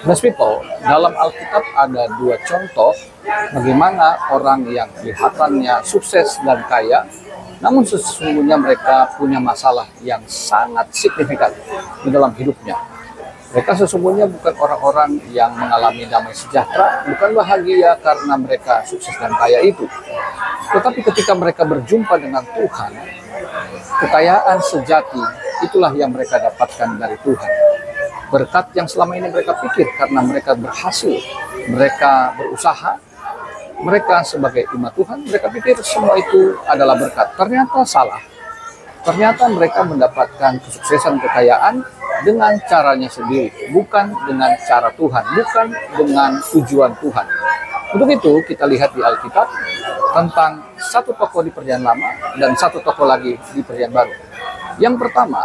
Mas people, dalam Alkitab ada dua contoh bagaimana orang yang kelihatannya sukses dan kaya, namun sesungguhnya mereka punya masalah yang sangat signifikan di dalam hidupnya. Mereka sesungguhnya bukan orang-orang yang mengalami damai sejahtera, bukan bahagia karena mereka sukses dan kaya itu. Tetapi ketika mereka berjumpa dengan Tuhan, kekayaan sejati itulah yang mereka dapatkan dari Tuhan. Berkat yang selama ini mereka pikir karena mereka berhasil, mereka berusaha, mereka sebagai umat Tuhan, mereka pikir semua itu adalah berkat. Ternyata salah. Ternyata mereka mendapatkan kesuksesan, kekayaan dengan caranya sendiri, bukan dengan cara Tuhan, bukan dengan tujuan Tuhan. Untuk itu kita lihat di Alkitab tentang satu tokoh di Perjanjian Lama dan satu tokoh lagi di Perjanjian Baru. Yang pertama,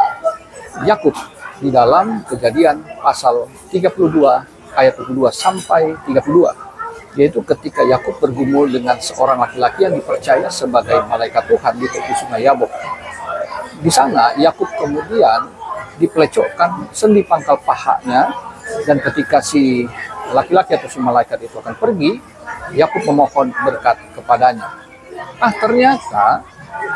Yakub di dalam Kejadian pasal 32 ayat 22 sampai 32, yaitu ketika Yakub bergumul dengan seorang laki-laki yang dipercaya sebagai malaikat Tuhan di tepi sungai Yabok. Di sana Yakub kemudian dipelecokkan sendi pangkal pahanya, dan ketika si laki-laki atau si malaikat itu akan pergi, Yakub memohon berkat kepadanya. Ternyata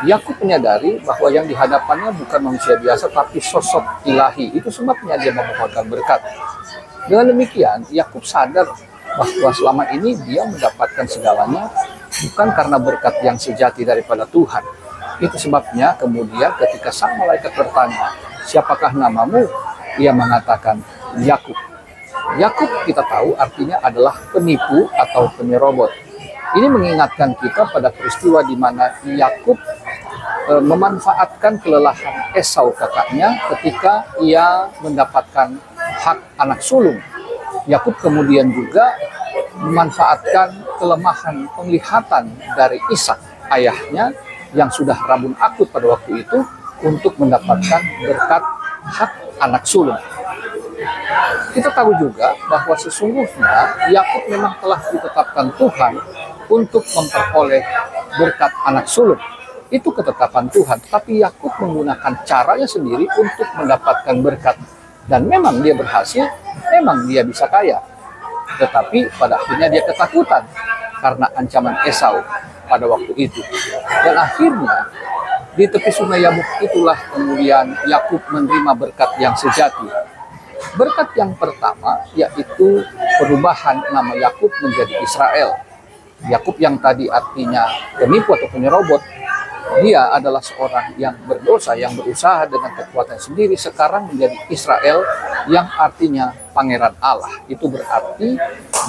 Yakub menyadari bahwa yang dihadapannya bukan manusia biasa tapi sosok ilahi. Itu sebabnya dia memohonkan berkat. Dengan demikian Yakub sadar bahwa selama ini dia mendapatkan segalanya bukan karena berkat yang sejati daripada Tuhan. Itu sebabnya kemudian ketika sang malaikat bertanya, "Siapakah namamu?" Ia mengatakan, "Yakub." Yakub kita tahu artinya adalah penipu atau penyerobot. Ini mengingatkan kita pada peristiwa di mana Yakub memanfaatkan kelelahan Esau kakaknya ketika ia mendapatkan hak anak sulung. Yakub kemudian juga memanfaatkan kelemahan penglihatan dari Ishak ayahnya yang sudah rabun akut pada waktu itu untuk mendapatkan berkat hak anak sulung. Kita tahu juga bahwa sesungguhnya Yakub memang telah ditetapkan Tuhan untuk memperoleh berkat anak sulung. Itu ketetapan Tuhan, tapi Yakub menggunakan caranya sendiri untuk mendapatkan berkat. Dan memang dia berhasil, memang dia bisa kaya. Tetapi pada akhirnya dia ketakutan karena ancaman Esau pada waktu itu. Dan akhirnya di tepi sungai Yabok itulah kemudian Yakub menerima berkat yang sejati. Berkat yang pertama yaitu perubahan nama Yakub menjadi Israel. Yakub yang tadi artinya penipu atau penyerobot, dia adalah seorang yang berdosa, yang berusaha dengan kekuatan sendiri, sekarang menjadi Israel yang artinya pangeran Allah. Itu berarti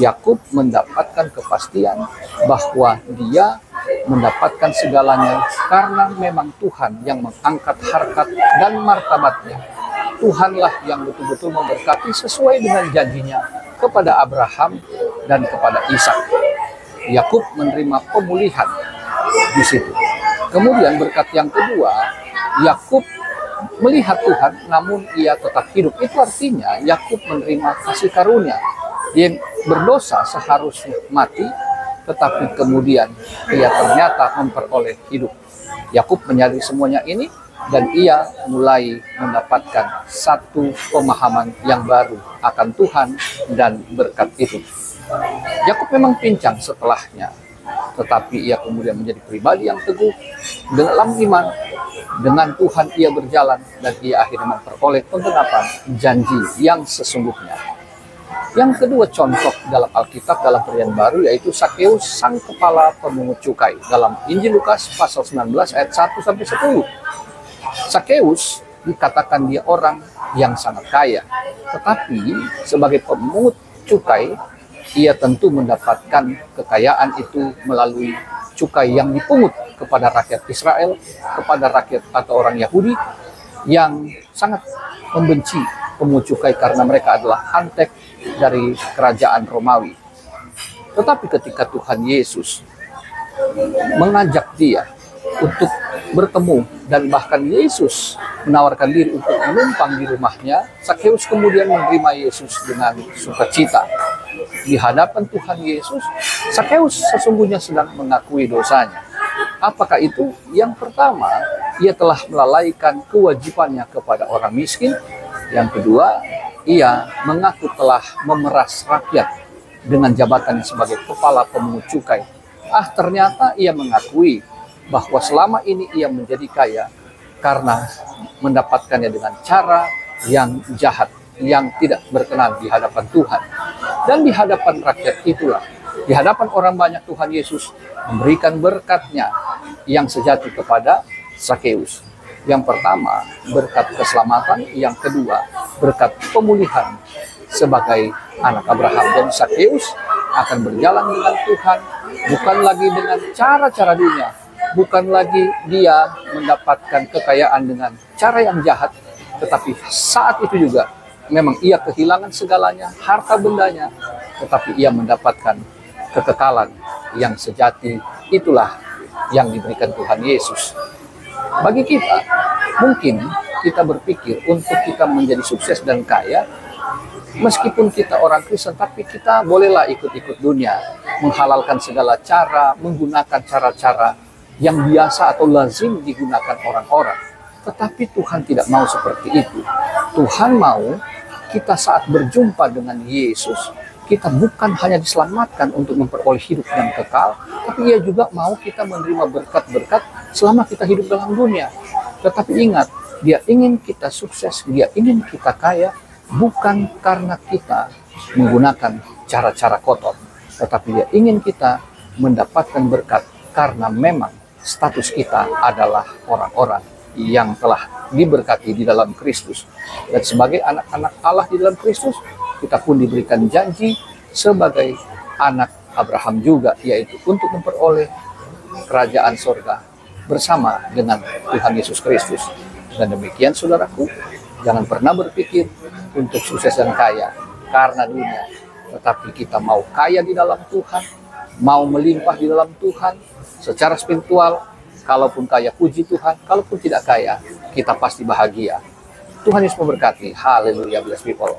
Yakub mendapatkan kepastian bahwa dia mendapatkan segalanya karena memang Tuhan yang mengangkat harkat dan martabatnya. Tuhanlah yang betul-betul memberkati sesuai dengan janjinya kepada Abraham dan kepada Ishak. Yakub menerima pemulihan di situ. Kemudian berkat yang kedua, Yakub melihat Tuhan namun ia tetap hidup. Itu artinya Yakub menerima kasih karunia. Dia berdosa seharusnya mati, tetapi kemudian ia ternyata memperoleh hidup. Yakub menyadari semuanya ini dan ia mulai mendapatkan satu pemahaman yang baru akan Tuhan dan berkat itu. Yakub memang pincang setelahnya, tetapi ia kemudian menjadi pribadi yang teguh dalam iman. Dengan Tuhan ia berjalan dan ia akhirnya memperoleh penggenapan janji yang sesungguhnya. Yang kedua contoh dalam Alkitab dalam Perjanjian Baru yaitu Sakeus, sang kepala pemungut cukai, dalam Injil Lukas pasal 19 ayat 1 sampai 10. Sakeus dikatakan dia orang yang sangat kaya, tetapi sebagai pemungut cukai ia tentu mendapatkan kekayaan itu melalui cukai yang dipungut kepada rakyat Israel, kepada rakyat atau orang Yahudi yang sangat membenci pemungut cukai karena mereka adalah antek dari kerajaan Romawi. Tetapi ketika Tuhan Yesus mengajak dia untuk bertemu dan bahkan Yesus menawarkan diri untuk menumpang di rumahnya, Sakeus kemudian menerima Yesus dengan sukacita. Di hadapan Tuhan Yesus, Sakeus sesungguhnya sedang mengakui dosanya. Apakah itu? Yang pertama, ia telah melalaikan kewajibannya kepada orang miskin. Yang kedua, ia mengaku telah memeras rakyat dengan jabatannya sebagai kepala pemungut cukai. Ternyata ia mengakui bahwa selama ini ia menjadi kaya karena mendapatkannya dengan cara yang jahat, yang tidak berkenan di hadapan Tuhan. Dan di hadapan rakyat itulah, di hadapan orang banyak, Tuhan Yesus memberikan berkat-Nya yang sejati kepada Sakeus. Yang pertama, berkat keselamatan. Yang kedua, berkat pemulihan sebagai anak Abraham. Dan Sakeus akan berjalan dengan Tuhan, bukan lagi dengan cara-cara dunia, bukan lagi dia mendapatkan kekayaan dengan cara yang jahat, tetapi saat itu juga memang ia kehilangan segalanya, harta bendanya, tetapi ia mendapatkan kekekalan yang sejati. Itulah yang diberikan Tuhan Yesus. Bagi kita, mungkin kita berpikir untuk kita menjadi sukses dan kaya, meskipun kita orang Kristen, tapi kita bolehlah ikut-ikut dunia, menghalalkan segala cara, menggunakan cara-cara yang biasa atau lazim digunakan orang-orang. Tetapi Tuhan tidak mau seperti itu. Tuhan mau kita saat berjumpa dengan Yesus, kita bukan hanya diselamatkan untuk memperoleh hidup yang kekal, tapi ia juga mau kita menerima berkat-berkat selama kita hidup dalam dunia. Tetapi ingat, dia ingin kita sukses, dia ingin kita kaya, bukan karena kita menggunakan cara-cara kotor, tetapi dia ingin kita mendapatkan berkat karena memang status kita adalah orang-orang yang telah diberkati di dalam Kristus. Dan sebagai anak-anak Allah di dalam Kristus, kita pun diberikan janji sebagai anak Abraham juga, yaitu untuk memperoleh kerajaan surga bersama dengan Tuhan Yesus Kristus. Dan demikian saudaraku, jangan pernah berpikir untuk sukses dan kaya karena dunia, tetapi kita mau kaya di dalam Tuhan, mau melimpah di dalam Tuhan secara spiritual. Kalaupun kaya, puji Tuhan. Kalaupun tidak kaya, kita pasti bahagia. Tuhan Yesus memberkati. Haleluya, bless people.